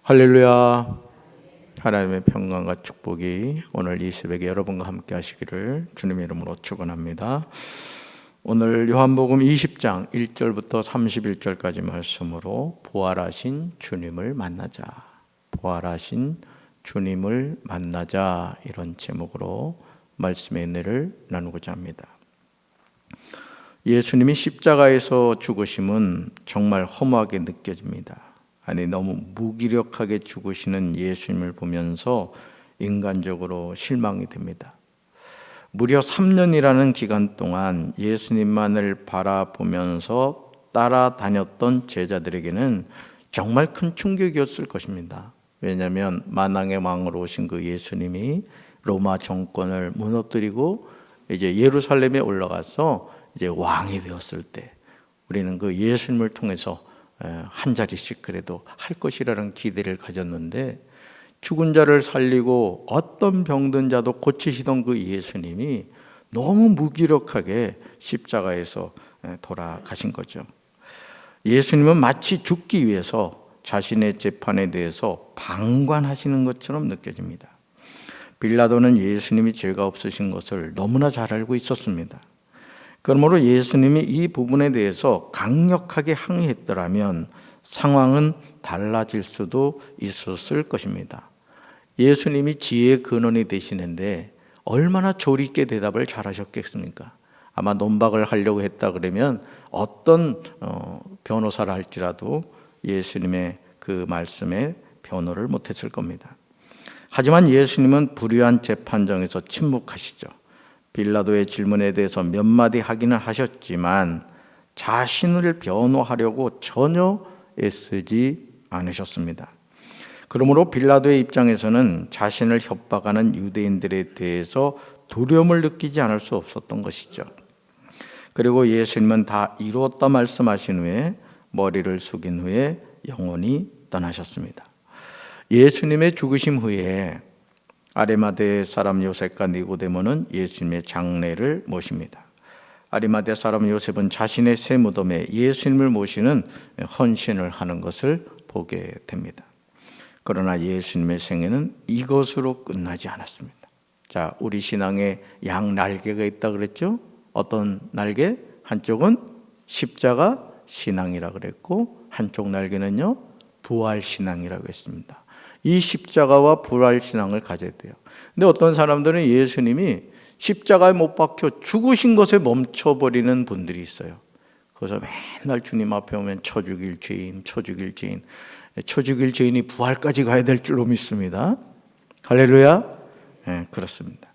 할렐루야. 하나님의 평강과 축복이 오늘 이 새벽에 여러분과 함께 하시기를 주님의 이름으로 축원합니다. 오늘 요한복음 20장 1절부터 31절까지 말씀으로 부활하신 주님을 만나자, 부활하신 주님을 만나자, 이런 제목으로 말씀의 은혜를 나누고자 합니다. 예수님이 십자가에서 죽으심은 정말 허무하게 느껴집니다. 아니, 너무 무기력하게 죽으시는 예수님을 보면서 인간적으로 실망이 됩니다. 무려 3년이라는 기간 동안 예수님만을 바라보면서 따라다녔던 제자들에게는 정말 큰 충격이었을 것입니다. 왜냐하면 만왕의 왕으로 오신 그 예수님이 로마 정권을 무너뜨리고 이제 예루살렘에 올라가서 이제 왕이 되었을 때 우리는 그 예수님을 통해서 한 자리씩 그래도 할 것이라는 기대를 가졌는데, 죽은 자를 살리고 어떤 병든 자도 고치시던 그 예수님이 너무 무기력하게 십자가에서 돌아가신 거죠. 예수님은 마치 죽기 위해서 자신의 재판에 대해서 방관하시는 것처럼 느껴집니다. 빌라도는 예수님이 죄가 없으신 것을 너무나 잘 알고 있었습니다. 그러므로 예수님이 이 부분에 대해서 강력하게 항의했더라면 상황은 달라질 수도 있었을 것입니다. 예수님이 지혜의 근원이 되시는데 얼마나 조리 있게 대답을 잘하셨겠습니까? 아마 논박을 하려고 했다 그러면 어떤 변호사를 할지라도 예수님의 그 말씀에 변호를 못했을 겁니다. 하지만 예수님은 불의한 재판정에서 침묵하시죠. 빌라도의 질문에 대해서 몇 마디 하기는 하셨지만 자신을 변호하려고 전혀 애쓰지 않으셨습니다. 그러므로 빌라도의 입장에서는 자신을 협박하는 유대인들에 대해서 두려움을 느끼지 않을 수 없었던 것이죠. 그리고 예수님은 다 이루었다 말씀하신 후에 머리를 숙인 후에 영원히 떠나셨습니다. 예수님의 죽으심 후에 아리마대 사람 요셉과 니고데모는 예수님의 장례를 모십니다. 아리마대 사람 요셉은 자신의 새 무덤에 예수님을 모시는 헌신을 하는 것을 보게 됩니다. 그러나 예수님의 생애는 이것으로 끝나지 않았습니다. 자, 우리 신앙에 양 날개가 있다 그랬죠? 어떤 날개? 한쪽은 십자가 신앙이라고 그랬고 한쪽 날개는요, 부활 신앙이라고 했습니다. 이 십자가와 부활 신앙을 가져야 돼요. 근데 어떤 사람들은 예수님이 십자가에 못 박혀 죽으신 것에 멈춰버리는 분들이 있어요. 그래서 맨날 주님 앞에 오면 쳐 죽일 죄인, 쳐 죽일 죄인, 쳐 죽일 죄인이 부활까지 가야 될 줄로 믿습니다. 할렐루야. 네, 그렇습니다.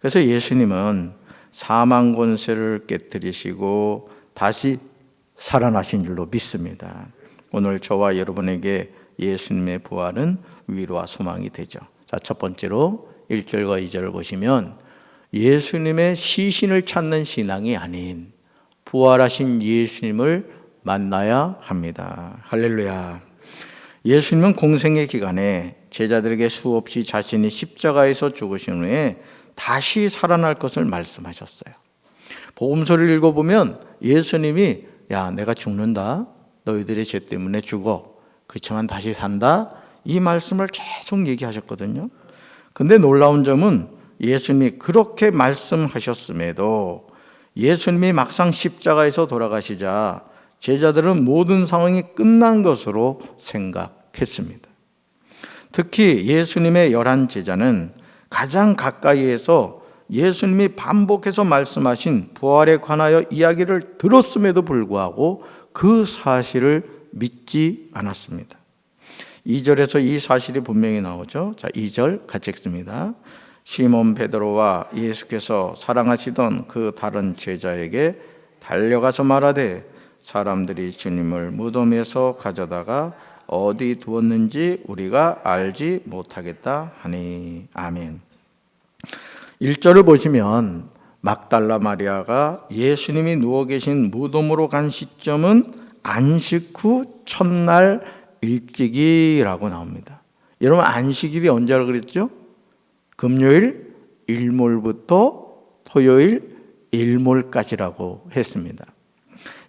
그래서 예수님은 사망 권세를 깨뜨리시고 다시 살아나신 줄로 믿습니다. 오늘 저와 여러분에게 예수님의 부활은 위로와 소망이 되죠. 자, 첫 번째로 1절과 2절을 보시면 예수님의 시신을 찾는 신앙이 아닌 부활하신 예수님을 만나야 합니다. 할렐루야. 예수님은 공생의 기간에 제자들에게 수없이 자신이 십자가에서 죽으신 후에 다시 살아날 것을 말씀하셨어요. 복음서를 읽어보면 예수님이 야, 내가 죽는다, 너희들의 죄 때문에 죽어, 그렇지만 다시 산다, 이 말씀을 계속 얘기하셨거든요. 근데 놀라운 점은 예수님이 그렇게 말씀하셨음에도 예수님이 막상 십자가에서 돌아가시자 제자들은 모든 상황이 끝난 것으로 생각했습니다. 특히 예수님의 11 제자는 가장 가까이에서 예수님이 반복해서 말씀하신 부활에 관하여 이야기를 들었음에도 불구하고 그 사실을 믿지 않았습니다. 2절에서 이 사실이 분명히 나오죠. 자, 2절 같이 읽습니다. 시몬 베드로와 예수께서 사랑하시던 그 다른 제자에게 달려가서 말하되 사람들이 주님을 무덤에서 가져다가 어디 두었는지 우리가 알지 못하겠다 하니. 아멘. 1절을 보시면 막달라 마리아가 예수님이 누워 계신 무덤으로 간 시점은 안식 후 첫날 일찍이라고 나옵니다. 여러분, 안식일이 언제라고 그랬죠? 금요일 일몰부터 토요일 일몰까지라고 했습니다.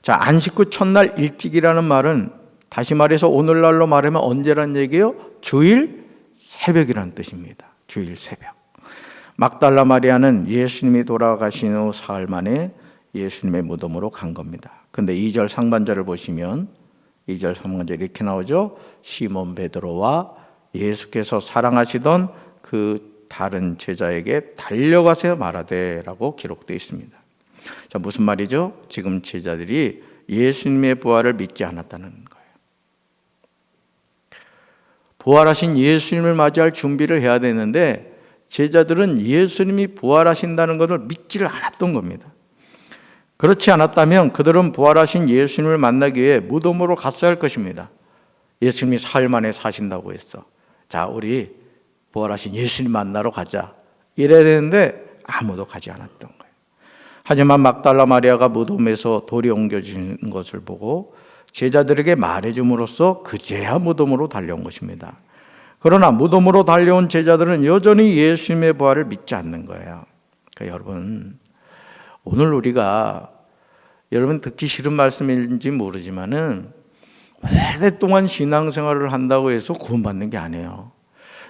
자, 안식 후 첫날 일찍이라는 말은 다시 말해서 오늘날로 말하면 언제란 얘기예요? 주일 새벽이라는 뜻입니다. 주일 새벽. 막달라 마리아는 예수님이 돌아가신 후 사흘 만에 예수님의 무덤으로 간 겁니다. 근데 2절 상반절을 보시면 2절 상반절 이렇게 나오죠. 시몬 베드로와 예수께서 사랑하시던 그 다른 제자에게 달려가서 말하되 라고 기록되어 있습니다. 자, 무슨 말이죠? 지금 제자들이 예수님의 부활을 믿지 않았다는 거예요. 부활하신 예수님을 맞이할 준비를 해야 되는데 제자들은 예수님이 부활하신다는 것을 믿지를 않았던 겁니다. 그렇지 않았다면 그들은 부활하신 예수님을 만나기 위해 무덤으로 갔어야 할 것입니다. 예수님이 사흘 만에 사신다고 했어. 자, 우리 부활하신 예수님 만나러 가자. 이래야 되는데 아무도 가지 않았던 거예요. 하지만 막달라 마리아가 무덤에서 돌이 옮겨진 것을 보고 제자들에게 말해줌으로써 그제야 무덤으로 달려온 것입니다. 그러나 무덤으로 달려온 제자들은 여전히 예수님의 부활을 믿지 않는 거예요. 그러니까 여러분, 오늘 우리가 여러분 듣기 싫은 말씀인지 모르지만은 오랫동안 신앙생활을 한다고 해서 구원받는 게 아니에요.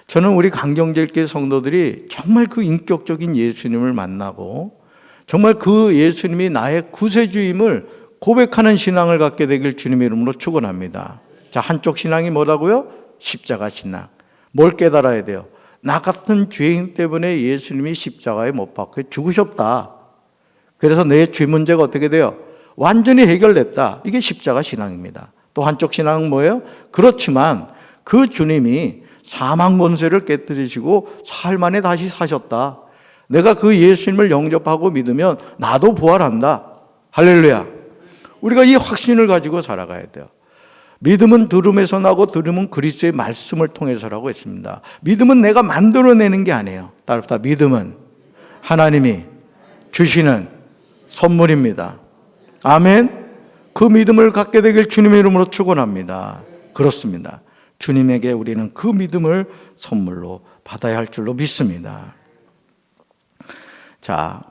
저는 우리 강경제일교회 성도들이 정말 그 인격적인 예수님을 만나고 정말 그 예수님이 나의 구세주임을 고백하는 신앙을 갖게 되길 주님의 이름으로 축원합니다. 자, 한쪽 신앙이 뭐라고요? 십자가 신앙. 뭘 깨달아야 돼요? 나 같은 죄인 때문에 예수님이 십자가에 못 박혀 죽으셨다. 그래서 내 죄 문제가 어떻게 돼요? 완전히 해결됐다. 이게 십자가 신앙입니다. 또 한쪽 신앙은 뭐예요? 그렇지만 그 주님이 사망 권세를 깨뜨리시고 사흘 만에 다시 사셨다. 내가 그 예수님을 영접하고 믿으면 나도 부활한다. 할렐루야. 우리가 이 확신을 가지고 살아가야 돼요. 믿음은 들음에서 나고 들음은 그리스도의 말씀을 통해서라고 했습니다. 믿음은 내가 만들어내는 게 아니에요. 따라서 믿음은 하나님이 주시는 선물입니다. 아멘. 그 믿음을 갖게 되길 주님의 이름으로 축원합니다. 그렇습니다. 주님에게 우리는 그 믿음을 선물로 받아야 할 줄로 믿습니다. 자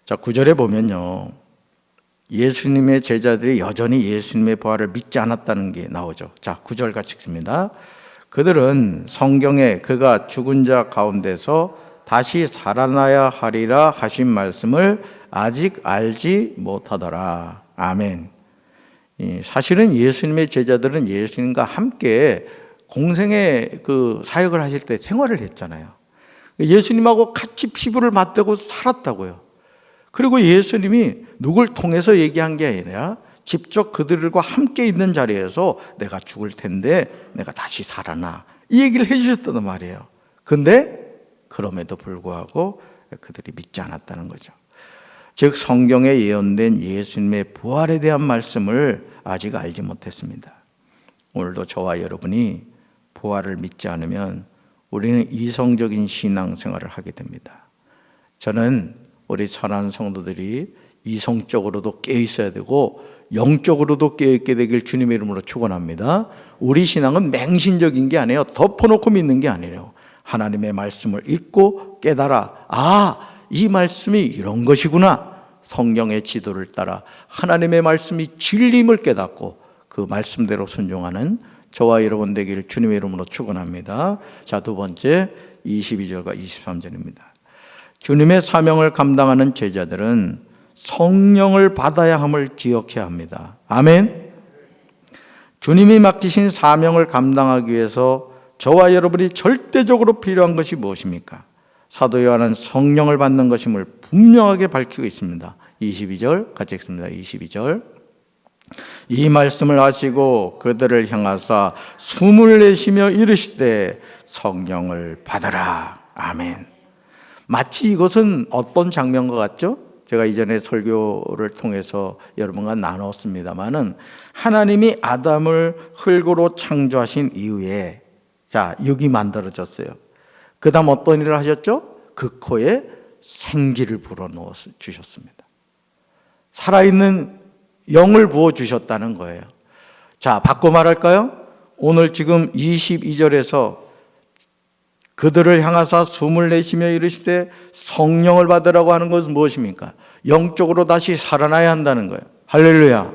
9절에 보면요. 예수님의 제자들이 여전히 예수님의 부활을 믿지 않았다는 게 나오죠. 자, 9절 같이 읽습니다. 그들은 성경에 그가 죽은 자 가운데서 다시 살아나야 하리라 하신 말씀을 아직 알지 못하더라. 아멘. 사실은 예수님의 제자들은 예수님과 함께 공생의 그 사역을 하실 때 생활을 했잖아요. 예수님하고 같이 피부를 맞대고 살았다고요. 그리고 예수님이 누굴 통해서 얘기한 게 아니라 직접 그들과 함께 있는 자리에서 내가 죽을 텐데 내가 다시 살아나 이 얘기를 해주셨단 말이에요. 근데 그럼에도 불구하고 그들이 믿지 않았다는 거죠. 즉 성경에 예언된 예수님의 부활에 대한 말씀을 아직 알지 못했습니다. 오늘도 저와 여러분이 부활을 믿지 않으면 우리는 이성적인 신앙생활을 하게 됩니다. 저는 우리 선한 성도들이 이성적으로도 깨어 있어야 되고 영적으로도 깨어 있게 되길 주님의 이름으로 축원합니다. 우리 신앙은 맹신적인 게 아니에요. 덮어놓고 믿는 게 아니에요. 하나님의 말씀을 읽고 깨달아 이 말씀이 이런 것이구나. 성경의 지도를 따라 하나님의 말씀이 진리임을 깨닫고 그 말씀대로 순종하는 저와 여러분 되기를 주님의 이름으로 축원합니다. 자, 두 번째 22절과 23절입니다. 주님의 사명을 감당하는 제자들은 성령을 받아야 함을 기억해야 합니다. 아멘. 주님이 맡기신 사명을 감당하기 위해서 저와 여러분이 절대적으로 필요한 것이 무엇입니까? 사도 요한은 성령을 받는 것임을 분명하게 밝히고 있습니다. 22절 같이 읽습니다. 22절. 이 말씀을 하시고 그들을 향하사 숨을 내쉬며 이르시되 성령을 받으라. 아멘. 마치 이것은 어떤 장면과 같죠? 제가 이전에 설교를 통해서 여러분과 나눴습니다마는 하나님이 아담을 흙으로 창조하신 이후에 자, 육이 만들어졌어요. 그 다음 어떤 일을 하셨죠? 그 코에 생기를 불어넣어 주셨습니다. 살아있는 영을 부어주셨다는 거예요. 자, 바꿔 말할까요? 오늘 지금 22절에서 그들을 향하사 숨을 내쉬며 이르시되 성령을 받으라고 하는 것은 무엇입니까? 영적으로 다시 살아나야 한다는 거예요. 할렐루야.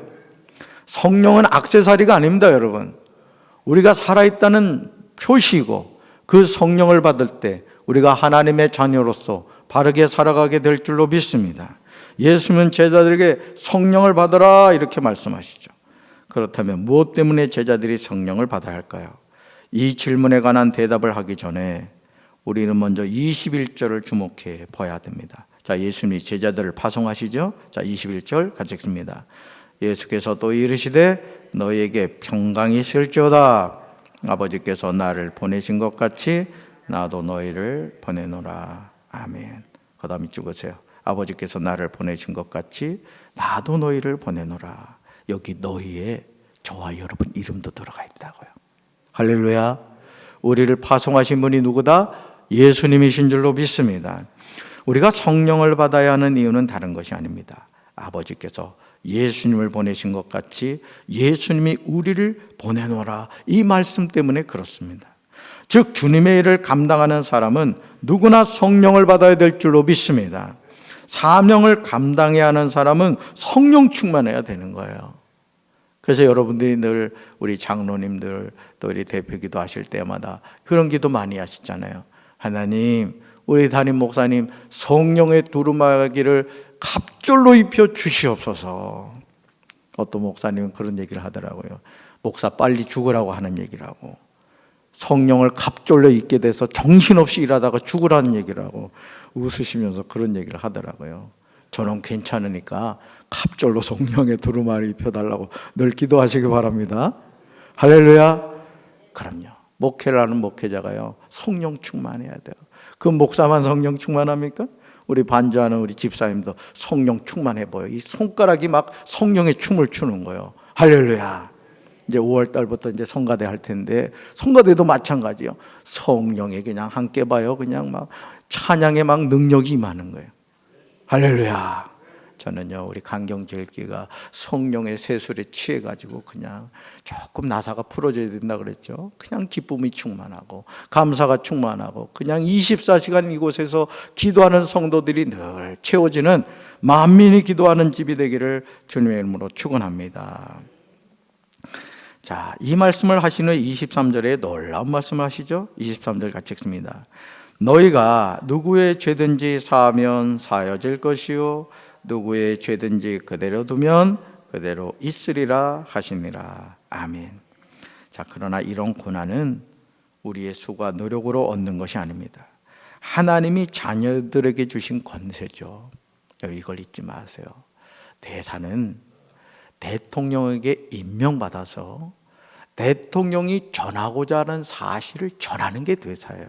성령은 액세서리가 아닙니다, 여러분. 우리가 살아있다는 표시이고 그 성령을 받을 때 우리가 하나님의 자녀로서 바르게 살아가게 될 줄로 믿습니다. 예수님은 제자들에게 성령을 받으라 이렇게 말씀하시죠. 그렇다면 무엇 때문에 제자들이 성령을 받아야 할까요? 이 질문에 관한 대답을 하기 전에 우리는 먼저 21절을 주목해 봐야 됩니다. 자, 예수님이 제자들을 파송하시죠. 자, 21절 같이 읽습니다. 예수께서 또 이르시되 너희에게 평강이 있을지어다. 아버지께서 나를 보내신 것 같이 나도 너희를 보내노라. 아멘. 그 다음 이쪽 보세요. 아버지께서 나를 보내신 것 같이 나도 너희를 보내노라. 여기 너희에 저와 여러분 이름도 들어가 있다고요. 할렐루야. 우리를 파송하신 분이 누구다? 예수님이신 줄로 믿습니다. 우리가 성령을 받아야 하는 이유는 다른 것이 아닙니다. 아버지께서 예수님을 보내신 것 같이 예수님이 우리를 보내노라. 이 말씀 때문에 그렇습니다. 즉 주님의 일을 감당하는 사람은 누구나 성령을 받아야 될 줄로 믿습니다. 사명을 감당해야 하는 사람은 성령 충만해야 되는 거예요. 그래서 여러분들이 늘 우리 장로님들 또 우리 대표기도 하실 때마다 그런 기도 많이 하시잖아요. 하나님, 우리 담임 목사님 성령의 두루마기를 갑절로 입혀 주시옵소서. 어떤 목사님은 그런 얘기를 하더라고요. 목사 빨리 죽으라고 하는 얘기라고. 성령을 갑절로 입게 돼서 정신없이 일하다가 죽으라는 얘기를 하고 웃으시면서 그런 얘기를 하더라고요. 저는 괜찮으니까 갑절로 성령의 두루마리 입혀달라고 늘 기도하시기 바랍니다. 할렐루야. 그럼요. 목회를 하는 목회자가요 성령 충만해야 돼요. 그 목사만 성령 충만합니까? 우리 반주하는 우리 집사님도 성령 충만해 보여. 이 손가락이 막 성령의 춤을 추는 거예요. 할렐루야. 이제 5월 달부터 이제 성가대 할 텐데 성가대도 마찬가지요. 성령에 그냥 함께 봐요. 그냥 막 찬양에 막 능력이 임하는 거예요. 할렐루야. 저는요 우리 강경제일교회가 성령의 세술에 취해가지고 그냥 조금 나사가 풀어져야 된다 그랬죠. 그냥 기쁨이 충만하고 감사가 충만하고 그냥 24시간 이곳에서 기도하는 성도들이 늘 채워지는 만민이 기도하는 집이 되기를 주님의 이름으로 축원합니다. 자, 이 말씀을 하신 후에 23절에 놀라운 말씀을 하시죠. 23절 같이 읽습니다. 너희가 누구의 죄든지 사하면 사여질 것이요 누구의 죄든지 그대로 두면 그대로 있으리라 하시니라. 아멘. 자, 그러나 이런 고난은 우리의 수고와 노력으로 얻는 것이 아닙니다. 하나님이 자녀들에게 주신 권세죠. 여러분 이걸 잊지 마세요. 대사는 대통령에게 임명받아서 대통령이 전하고자 하는 사실을 전하는 게 대사예요.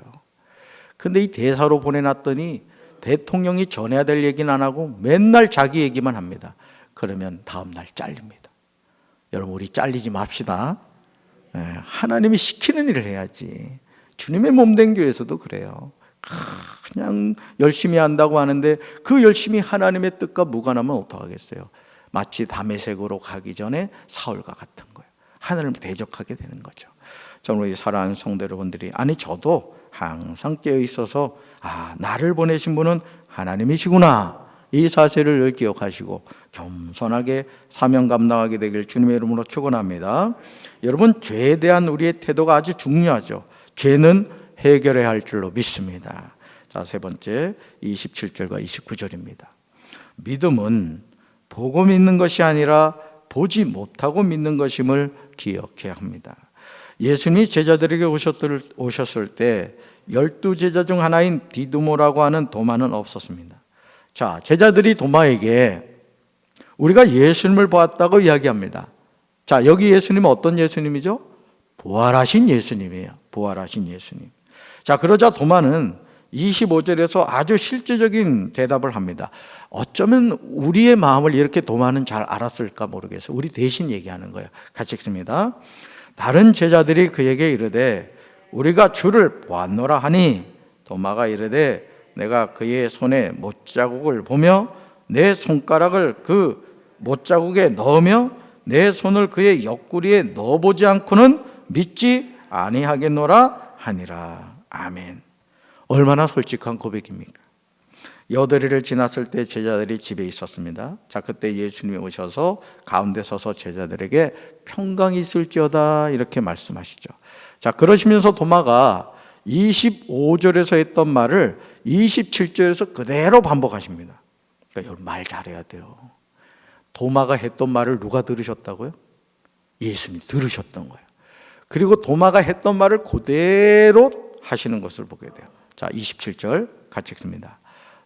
근데 이 대사로 보내놨더니 대통령이 전해야 될 얘기는 안 하고 맨날 자기 얘기만 합니다. 그러면 다음 날 잘립니다. 여러분 우리 잘리지 맙시다. 하나님이 시키는 일을 해야지. 주님의 몸된 교회에서도 그래요. 그냥 열심히 한다고 하는데 그 열심히 하나님의 뜻과 무관하면 어떡하겠어요. 마치 다메섹으로 가기 전에 사울과 같은 거예요. 하나님을 대적하게 되는 거죠. 저는 우리 사랑하는 성도 여러분들이 아니 저도 항상 깨어 있어서 나를 보내신 분은 하나님이시구나 이 사실을 늘 기억하시고 겸손하게 사명 감당하게 되길 주님의 이름으로 축원합니다. 여러분 죄에 대한 우리의 태도가 아주 중요하죠. 죄는 해결해야 할 줄로 믿습니다. 자, 세 번째 27절과 29절입니다. 믿음은 보고 믿는 것이 아니라 보지 못하고 믿는 것임을 기억해야 합니다. 예수님이 제자들에게 오셨을 때 12제자 중 하나인 디두모라고 하는 도마는 없었습니다. 자, 제자들이 도마에게 우리가 예수님을 보았다고 이야기합니다. 자, 여기 예수님은 어떤 예수님이죠? 부활하신 예수님이에요. 부활하신 예수님. 자, 그러자 도마는 25절에서 아주 실제적인 대답을 합니다. 어쩌면 우리의 마음을 이렇게 도마는 잘 알았을까 모르겠어요. 우리 대신 얘기하는 거예요. 같이 읽습니다. 다른 제자들이 그에게 이르되 우리가 주를 보았노라 하니 도마가 이르되 내가 그의 손에 못자국을 보며 내 손가락을 그 못자국에 넣으며 내 손을 그의 옆구리에 넣어보지 않고는 믿지 아니하겠노라 하니라. 아멘. 얼마나 솔직한 고백입니까? 여드리를 지났을 때 제자들이 집에 있었습니다. 자, 그때 예수님이 오셔서 가운데 서서 제자들에게 평강이 있을지어다 이렇게 말씀하시죠. 자, 그러시면서 도마가 25절에서 했던 말을 27절에서 그대로 반복하십니다. 그러니까 여러분 말 잘해야 돼요. 도마가 했던 말을 누가 들으셨다고요? 예수님이 들으셨던 거예요. 그리고 도마가 했던 말을 그대로 하시는 것을 보게 돼요. 자, 27절 같이 읽습니다.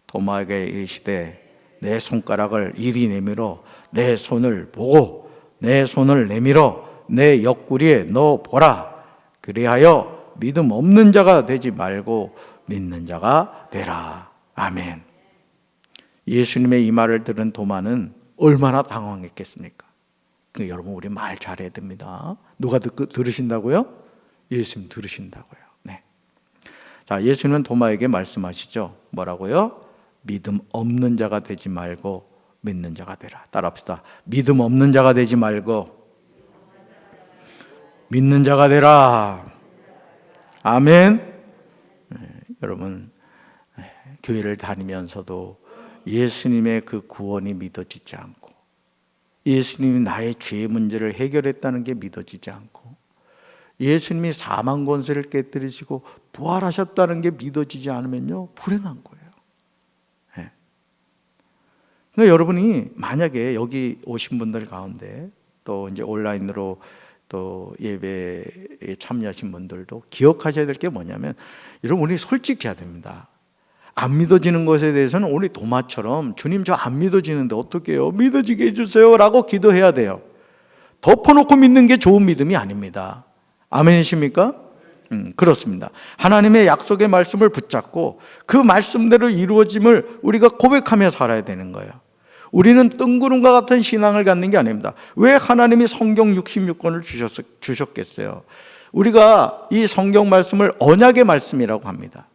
도마에게 이르시되 내 손가락을 이리 내밀어 내 손을 보고 내 손을 내밀어 내 옆구리에 넣어 보라. 그리하여 믿음 없는 자가 되지 말고 믿는 자가 되라. 아멘. 예수님의 이 말을 들은 도마는 얼마나 당황했겠습니까? 여러분 우리 말 잘해야 됩니다. 누가 들으신다고요? 예수님 들으신다고요. 네. 자, 예수님은 도마에게 말씀하시죠. 뭐라고요? 믿음 없는 자가 되지 말고 믿는 자가 되라. 따라합시다. 믿음 없는 자가 되지 말고 믿는 자가 되라. 아멘. 네, 여러분 교회를 다니면서도 예수님의 그 구원이 믿어지지 않고 예수님이 나의 죄의 문제를 해결했다는 게 믿어지지 않고 예수님이 사망 권세를 깨뜨리시고 부활하셨다는 게 믿어지지 않으면요 불행한 거예요. 네. 그러니까 여러분이 만약에 여기 오신 분들 가운데 또 이제 온라인으로 또 예배에 참여하신 분들도 기억하셔야 될 게 뭐냐면 여러분 우리 솔직해야 됩니다. 안 믿어지는 것에 대해서는 우리 도마처럼 주님 저 안 믿어지는데 어떻게 해요? 믿어지게 해주세요 라고 기도해야 돼요. 덮어놓고 믿는 게 좋은 믿음이 아닙니다. 아멘이십니까? 그렇습니다. 하나님의 약속의 말씀을 붙잡고 그 말씀대로 이루어짐을 우리가 고백하며 살아야 되는 거예요. 우리는 뜬구름과 같은 신앙을 갖는 게 아닙니다. 왜 하나님이 성경 66권을 주셨겠어요? 우리가 이 성경 말씀을 언약의 말씀이라고 합니다.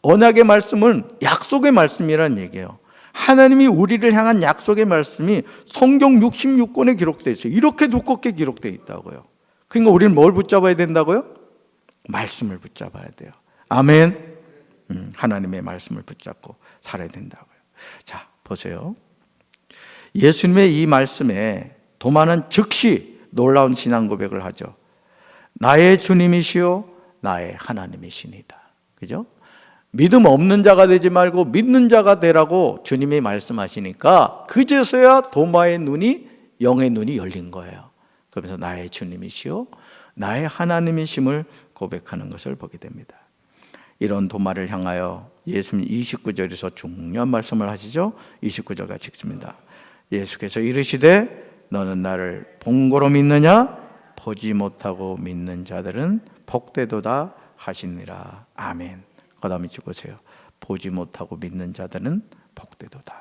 언약의 말씀은 약속의 말씀이라는 얘기예요. 하나님이 우리를 향한 약속의 말씀이 성경 66권에 기록되어 있어요. 이렇게 두껍게 기록되어 있다고요. 그러니까 우리는 뭘 붙잡아야 된다고요? 말씀을 붙잡아야 돼요. 아멘. 하나님의 말씀을 붙잡고 살아야 된다고요. 자, 보세요. 예수님의 이 말씀에 도마는 즉시 놀라운 신앙 고백을 하죠. 나의 주님이시요 나의 하나님이시니다. 그죠? 믿음 없는 자가 되지 말고 믿는 자가 되라고 주님이 말씀하시니까 그제서야 도마의 눈이 영의 눈이 열린 거예요. 그러면서 나의 주님이시요 나의 하나님이심을 고백하는 것을 보게 됩니다. 이런 도마를 향하여 예수님 29절에서 중요한 말씀을 하시죠. 29절 같이 읽습니다. 예수께서 이르시되 너는 나를 본고로 믿느냐? 보지 못하고 믿는 자들은 복되도다 하시니라. 아멘. 그 다음에 찍으세요. 보지 못하고 믿는 자들은 복되도다.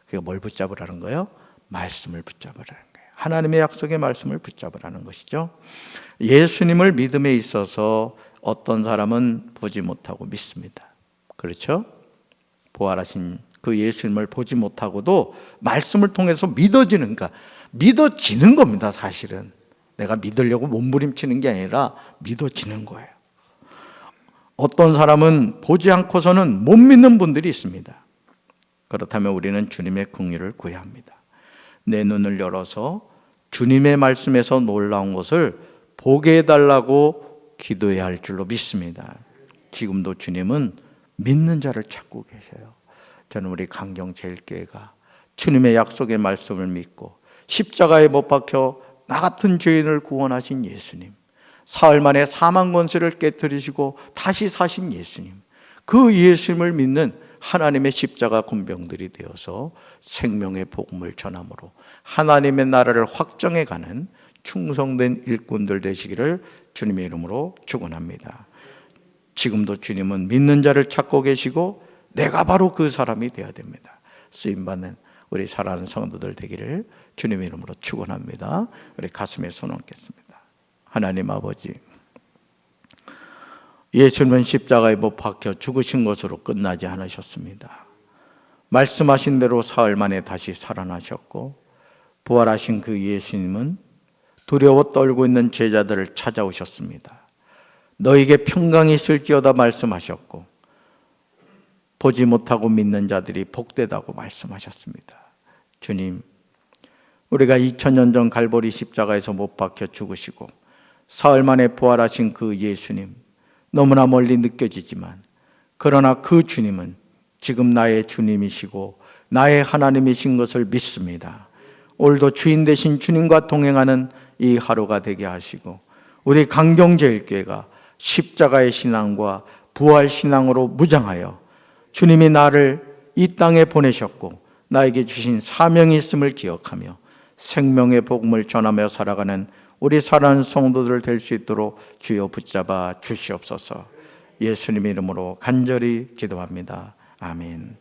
그게 뭘 붙잡으라는 거예요? 말씀을 붙잡으라는 거예요. 하나님의 약속의 말씀을 붙잡으라는 것이죠. 예수님을 믿음에 있어서 어떤 사람은 보지 못하고 믿습니다. 그렇죠? 부활하신 그 예수님을 보지 못하고도 말씀을 통해서 믿어지는, 그러니까 믿어지는 겁니다. 사실은 내가 믿으려고 몸부림치는 게 아니라 믿어지는 거예요. 어떤 사람은 보지 않고서는 못 믿는 분들이 있습니다. 그렇다면 우리는 주님의 긍휼을 구해야 합니다. 내 눈을 열어서 주님의 말씀에서 놀라운 것을 보게 해달라고 기도해야 할 줄로 믿습니다. 지금도 주님은 믿는 자를 찾고 계세요. 저는 우리 강경제일교회가 주님의 약속의 말씀을 믿고 십자가에 못 박혀 나 같은 죄인을 구원하신 예수님, 사흘 만에 사망 권세를 깨뜨리시고 다시 사신 예수님, 그 예수님을 믿는 하나님의 십자가 군병들이 되어서 생명의 복음을 전함으로 하나님의 나라를 확정해가는 충성된 일꾼들 되시기를 주님의 이름으로 축원합니다. 지금도 주님은 믿는 자를 찾고 계시고 내가 바로 그 사람이 되어야 됩니다. 쓰임받는 우리 사랑하는 성도들 되기를 주님의 이름으로 축원합니다. 우리 가슴에 손 얹겠습니다. 하나님 아버지, 예수님은 십자가에 못 박혀 죽으신 것으로 끝나지 않으셨습니다. 말씀하신 대로 사흘 만에 다시 살아나셨고 부활하신 그 예수님은 두려워 떨고 있는 제자들을 찾아오셨습니다. 너에게 평강이 있을지어다 말씀하셨고 보지 못하고 믿는 자들이 복되다고 말씀하셨습니다. 주님, 우리가 2000년 전 갈보리 십자가에서 못 박혀 죽으시고 사흘 만에 부활하신 그 예수님, 너무나 멀리 느껴지지만 그러나 그 주님은 지금 나의 주님이시고 나의 하나님이신 것을 믿습니다. 오늘도 주인 되신 주님과 동행하는 이 하루가 되게 하시고 우리 강경제일교회가 십자가의 신앙과 부활 신앙으로 무장하여 주님이 나를 이 땅에 보내셨고 나에게 주신 사명이 있음을 기억하며 생명의 복음을 전하며 살아가는 우리 사랑하는 성도들 될 수 있도록 주여 붙잡아 주시옵소서. 예수님 이름으로 간절히 기도합니다. 아멘.